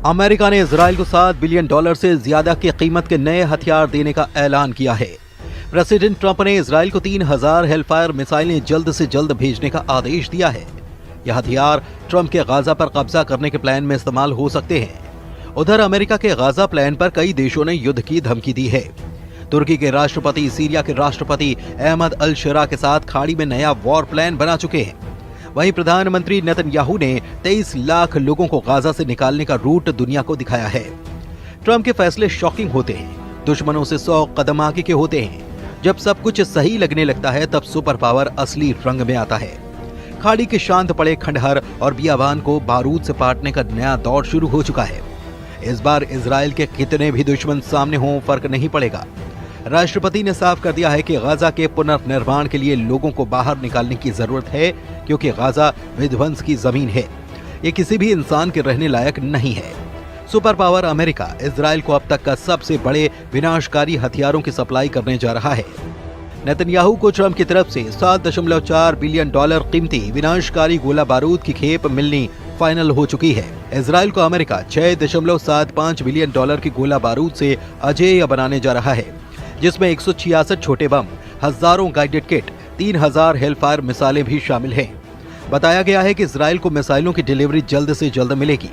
America ने Israel को $7 billion से ज्यादा की कीमत के नए हथियार देने का ऐलान किया है। प्रेसिडेंट ट्रंप ने इजराइल को 3000 हेलफायर मिसाइलें जल्द से जल्द भेजने का आदेश दिया है। यह हथियार ट्रंप के गाजा पर कब्जा करने के प्लान में इस्तेमाल हो सकते हैं। उधर अमेरिका के गाजा प्लान पर कई देशों ने युद्ध की धमकी दी है। तुर्की के राष्ट्रपति सीरिया के राष्ट्रपति अहमद अल शरा के साथ खाड़ी में नया वॉर प्लान बना चुके हैं। वहीं प्रधानमंत्री नेतन्याहू ने 23 लाख लोगों को गाजा से निकालने का रूट दुनिया को दिखाया है। ट्रंप के फैसले शॉकिंग होते हैं, दुश्मनों से 100 कदम आगे के होते हैं। जब सब कुछ सही लगने लगता है तब सुपर पावर असली रंग में आता है। खाड़ी के शांत पड़े खंडहर और बियाबान को बारूद से पाटने का नया दौर शुरू हो चुका है। इस बार इजराइल के कितने भी दुश्मन सामने हों फर्क नहीं पड़ेगा। राष्ट्रपति ने साफ कर दिया है कि गाजा के पुनर्निर्माण के लिए लोगों को बाहर निकालने की जरूरत है, क्योंकि गाजा विध्वंस की जमीन है। ये किसी भी इंसान के रहने लायक नहीं है। सुपर पावर अमेरिका इजराइल को अब तक का सबसे बड़े विनाशकारी हथियारों की सप्लाई करने जा रहा है। नेतन्याहू को ट्रंप की तरफ से $7.4 बिलियन कीमती विनाशकारी गोला बारूद की खेप मिलनी फाइनल हो चुकी है। इजराइल को अमेरिका $6.75 बिलियन की गोला बारूद से अजेय बनाने जा रहा है, जिसमें 166 छोटे बम, हजारों गाइडेड किट, 3000 हेलफायर मिसाइलें भी शामिल हैं। बताया गया है कि इजराइल को मिसाइलों की डिलीवरी जल्द से जल्द मिलेगी।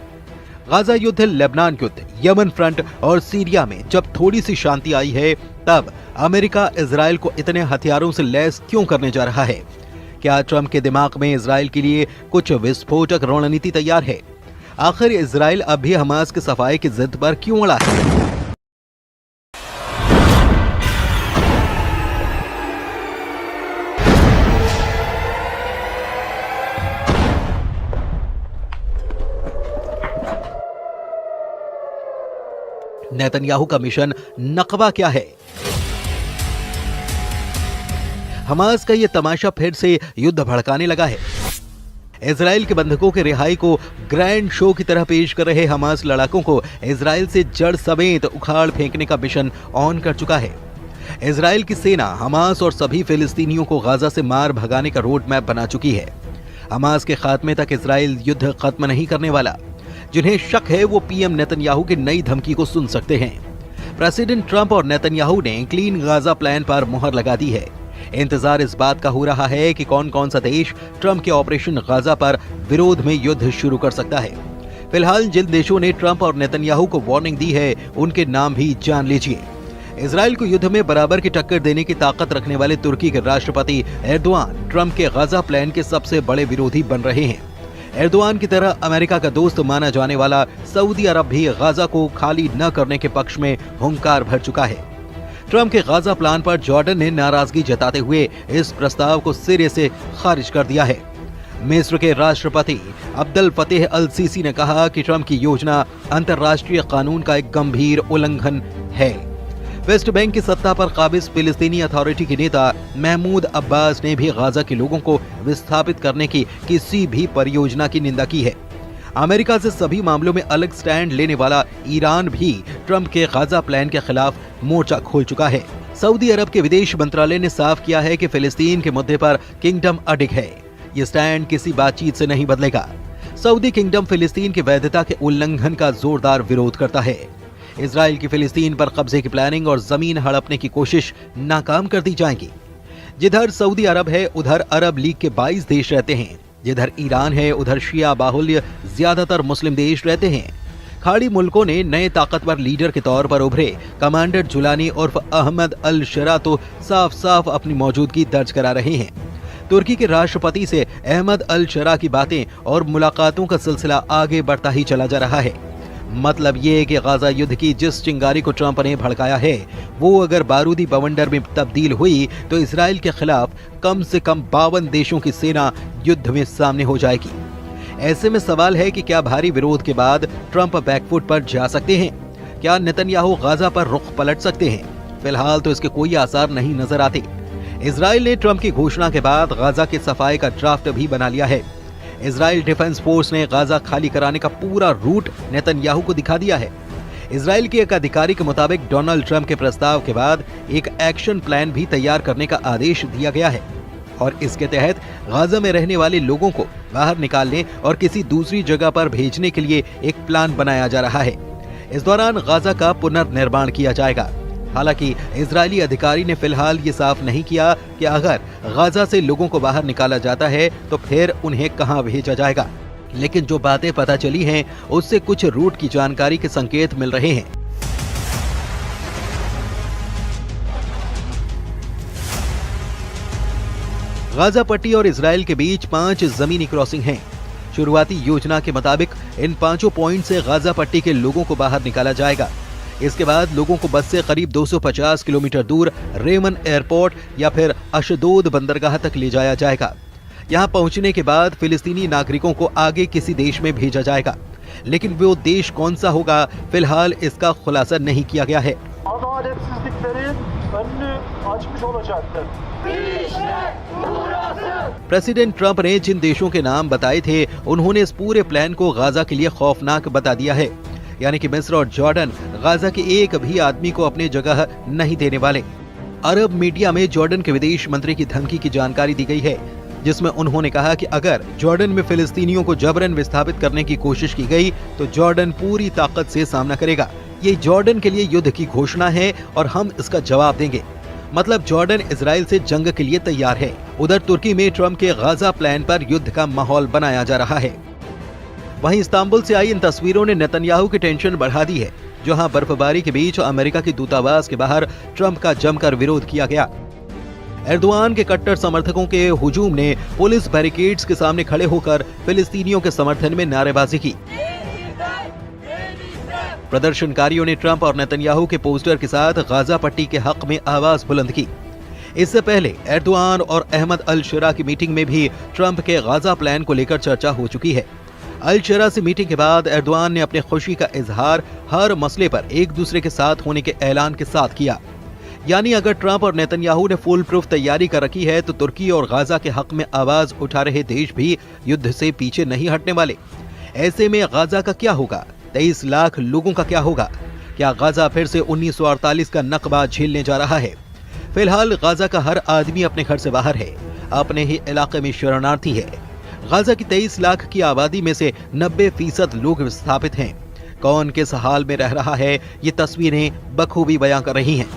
गाजा युद्ध, लेबनान युद्ध, यमन फ्रंट और सीरिया में जब थोड़ी सी शांति आई है, तब अमेरिका इजराइल को इतने हथियारों से लैस क्यों करने जा रहा है? क्या ट्रंप के दिमाग में इजराइल के लिए कुछ विस्फोटक रणनीति तैयार है? आखिर इजराइल अब भी हमास के सफाई की जिद पर क्यों अड़ा है? नेतन्याहू का मिशन नकबा क्या है? हमास का यह तमाशा फिर से युद्ध भड़काने लगा है। इजराइल के बंधकों के रिहाई को ग्रैंड शो की तरह पेश कर रहे हमास लड़ाकों को इजराइल से जड़ समेत उखाड़ फेंकने का मिशन ऑन कर चुका है। इजराइल की सेना हमास और सभी फिलिस्तीनियों को गाजा से मार भगाने का रोड मैप बना चुकी है। हमास के खात्मे तक इजराइल युद्ध खत्म नहीं करने वाला। जिन्हें शक है वो पीएम नेतन्याहू की नई धमकी को सुन सकते हैं। प्रेसिडेंट ट्रंप और नेतन्याहू ने क्लीन गाजा प्लान पर मुहर लगा दी है। इंतजार इस बात का हो रहा है कि कौन कौन सा देश ट्रंप के ऑपरेशन गाजा पर विरोध में युद्ध शुरू कर सकता है। फिलहाल जिन देशों ने ट्रंप और नेतन्याहू को वार्निंग दी है, उनके नाम भी जान लीजिए। इजराइल को युद्ध में बराबर की टक्कर देने की ताकत रखने वाले तुर्की के राष्ट्रपति एर्दोआन ट्रंप के गाजा प्लान के सबसे बड़े विरोधी बन रहे हैं। एर्दोआन की तरह अमेरिका का दोस्त माना जाने वाला सऊदी अरब भी गाजा को खाली न करने के पक्ष में हुंकार भर चुका है। ट्रंप के गाजा प्लान पर जॉर्डन ने नाराजगी जताते हुए इस प्रस्ताव को सिरे से खारिज कर दिया है। मिस्र के राष्ट्रपति अब्दुल फतेह अल सीसी ने कहा कि ट्रंप की योजना अंतर्राष्ट्रीय कानून का एक गंभीर उल्लंघन है। वेस्ट बैंक की सत्ता पर काबिज फिलिस्तीनी अथॉरिटी के नेता महमूद अब्बास ने भी गाजा के लोगों को विस्थापित करने की किसी भी परियोजना की निंदा की है। अमेरिका से सभी मामलों में अलग स्टैंड लेने वाला ईरान भी ट्रंप के गाजा प्लान के खिलाफ मोर्चा खोल चुका है। सऊदी अरब के विदेश मंत्रालय ने साफ किया है कि फिलिस्तीन के मुद्दे पर किंगडम अडिग है। ये स्टैंड किसी बातचीत से नहीं बदलेगा। सऊदी किंगडम फिलिस्तीन की वैधता के उल्लंघन का जोरदार विरोध करता है। इजराइल की फिलिस्तीन पर कब्जे की प्लानिंग और जमीन हड़पने की कोशिश नाकाम कर दी जाएगी। जिधर सऊदी अरब है उधर अरब लीग के 22 देश रहते हैं। जिधर ईरान है उधर शिया बाहुल्य ज्यादातर मुस्लिम देश रहते हैं। खाड़ी मुल्कों ने नए ताकतवर लीडर के तौर पर उभरे कमांडर जुलानी उर्फ अहमद अल शरा तो साफ साफ अपनी मौजूदगी दर्ज करा रहे हैं। तुर्की के राष्ट्रपति से अहमद अल शरा की बातें और मुलाकातों का सिलसिला आगे बढ़ता ही चला जा रहा है। मतलब ये कि गाजा युद्ध की जिस चिंगारी को ट्रंप ने भड़काया है, वो अगर बारूदी बवंडर में तब्दील हुई तो इजराइल के खिलाफ कम से कम 52 देशों की सेना युद्ध में सामने हो जाएगी। ऐसे में सवाल है कि क्या भारी विरोध के बाद ट्रंप बैकफुट पर जा सकते हैं? क्या नेतन्याहू गाजा पर रुख पलट सकते हैं? फिलहाल तो इसके कोई आसार नहीं नजर आते। इजराइल ने ट्रंप की घोषणा के बाद गाजा के सफाई का ड्राफ्ट भी बना लिया है। इजराइल डिफेंस फोर्स ने गाजा खाली कराने का पूरा रूट नेतन्याहू को दिखा दिया है। इजराइल के एक अधिकारी के मुताबिक डोनाल्ड ट्रंप के प्रस्ताव के बाद एक एक्शन प्लान भी तैयार करने का आदेश दिया गया है और इसके तहत गाजा में रहने वाले लोगों को बाहर निकालने और किसी दूसरी जगह पर भेजने के लिए एक प्लान बनाया जा रहा है। इस दौरान गाजा का पुनर्निर्माण किया जाएगा। हालांकि इजरायली अधिकारी ने फिलहाल ये साफ नहीं किया कि अगर गाजा से लोगों को बाहर निकाला जाता है तो फिर उन्हें कहां भेजा जाएगा। लेकिन जो बातें पता चली हैं उससे कुछ रूट की जानकारी के संकेत मिल रहे हैं। गाजा पट्टी और इजराइल के बीच 5 जमीनी क्रॉसिंग हैं। शुरुआती योजना के मुताबिक इन 5 पॉइंट से गाजा पट्टी के लोगों को बाहर निकाला जाएगा। इसके बाद लोगों को बस से करीब 250 किलोमीटर दूर रेमन एयरपोर्ट या फिर अशदोद बंदरगाह तक ले जाया जाएगा। यहां पहुंचने के बाद फिलिस्तीनी नागरिकों को आगे किसी देश में भेजा जाएगा, लेकिन वो देश कौन सा होगा फिलहाल इसका खुलासा नहीं किया गया है। प्रेसिडेंट ट्रंप ने जिन देशों के नाम बताए थे उन्होंने इस पूरे प्लान को गाजा के लिए खौफनाक बता दिया है, यानी कि मिस्र और जॉर्डन गाजा के एक भी आदमी को अपनी जगह नहीं देने वाले। अरब मीडिया में जॉर्डन के विदेश मंत्री की धमकी की जानकारी दी गई है, जिसमें उन्होंने कहा कि अगर जॉर्डन में फिलिस्तीनियों को जबरन विस्थापित करने की कोशिश की गई तो जॉर्डन पूरी ताकत से सामना करेगा। ये जॉर्डन के लिए युद्ध की घोषणा है और हम इसका जवाब देंगे। मतलब जॉर्डन इजराइल से जंग के लिए तैयार है। उधर तुर्की में ट्रंप के गाजा प्लान पर युद्ध का माहौल बनाया जा रहा है। वहीं इस्तांबुल से आई इन तस्वीरों ने नेतन्याहू की टेंशन बढ़ा दी है, जहां बर्फबारी के बीच अमेरिका के दूतावास के बाहर ट्रंप का जमकर विरोध किया गया। एर्दोआन के कट्टर समर्थकों के हुजूम ने पुलिस बैरिकेड्स के सामने खड़े होकर फिलिस्तीनियों के समर्थन में नारेबाजी की। प्रदर्शनकारियों ने ट्रंप और नेतन्याहू के पोस्टर के साथ गाजा पट्टी के हक में आवाज बुलंद की। इससे पहले एर्दोआन और अहमद अल शरा की मीटिंग में भी ट्रंप के गाजा प्लान को लेकर चर्चा हो चुकी है। अल शरा से मीटिंग के बाद एर्दोआन ने अपने खुशी का इजहार हर मसले पर एक दूसरे के साथ होने के ऐलान के साथ किया। यानी अगर ट्रंप और नेतन्याहू ने फुल प्रूफ तैयारी कर रखी है तो तुर्की और गाजा के हक में आवाज उठा रहे देश भी युद्ध से पीछे नहीं हटने वाले। ऐसे में गाजा का क्या होगा? 23 लाख लोगों का क्या होगा? क्या गाजा फिर से 1948 का नकबा झेलने जा रहा है? फिलहाल गाजा का हर आदमी अपने घर से बाहर है, अपने ही इलाके में शरणार्थी है। गाजा की 23 लाख की आबादी में से 90% लोग विस्थापित हैं। कौन किस हाल में रह रहा है ये तस्वीरें बखूबी बयां कर रही हैं।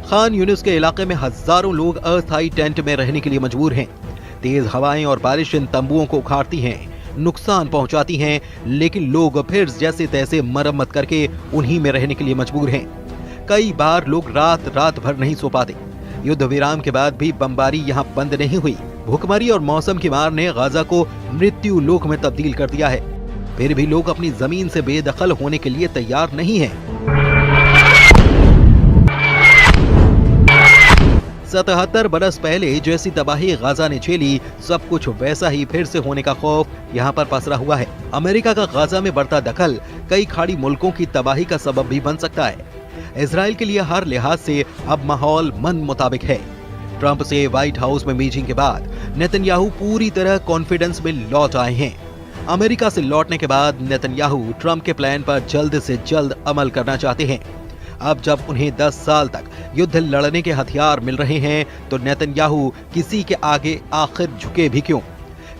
खान यूनिस के इलाके में हजारों लोग अस्थायी टेंट में रहने के लिए मजबूर हैं। तेज हवाएं और बारिश इन तंबुओं को उखाड़ती हैं, नुकसान पहुंचाती हैं, लेकिन लोग फिर जैसे तैसे मरम्मत करके उन्हीं में रहने के लिए मजबूर हैं। कई बार लोग रात भर नहीं सो पाते। युद्ध विराम के बाद भी बमबारी यहाँ बंद नहीं हुई। भूखमरी और मौसम की मार ने गाजा को मृत्यु लोक में तब्दील कर दिया है। फिर भी लोग अपनी जमीन से बेदखल होने के लिए तैयार नहीं हैं। 77 बरस पहले जैसी तबाही गाजा ने झेली, सब कुछ वैसा ही फिर से होने का खौफ यहाँ पर पसरा हुआ है। अमेरिका का गाजा में बढ़ता दखल कई खाड़ी मुल्कों की तबाही का सबब भी बन सकता है। इजराइल के लिए हर लिहाज से अब माहौल मन मुताबिक है। ट्रंप से व्हाइट हाउस में मीटिंग के बाद नेतन्याहू पूरी तरह कॉन्फिडेंस में लौट आए हैं। अमेरिका से लौटने के बाद नेतन्याहू ट्रंप के प्लान पर जल्द से जल्द अमल करना चाहते हैं। अब जब उन्हें 10 साल तक युद्ध लड़ने के हथियार मिल रहे हैं तो नेतन्याहू किसी के आगे आखिर झुके भी क्यों?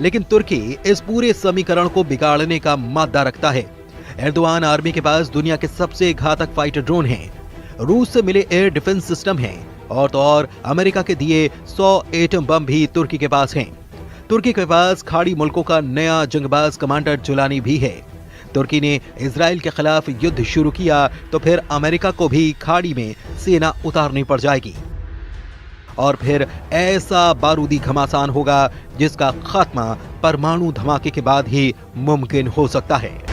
लेकिन तुर्की इस पूरे समीकरण को बिगाड़ने का मादा रखता है। एर्दोआन आर्मी के पास दुनिया के सबसे घातक फाइटर ड्रोन हैं। रूस से मिले एयर डिफेंस सिस्टम हैं और तो और अमेरिका के दिए 100 एटम बम भी तुर्की के पास हैं। तुर्की के पास खाड़ी मुल्कों का नया जंगबाज कमांडर जुलानी भी है। तुर्की ने इजराइल के खिलाफ युद्ध शुरू किया तो फिर अमेरिका को भी खाड़ी में सेना उतारनी पड़ जाएगी और फिर ऐसा बारूदी घमासान होगा जिसका खात्मा परमाणु धमाके के बाद ही मुमकिन हो सकता है।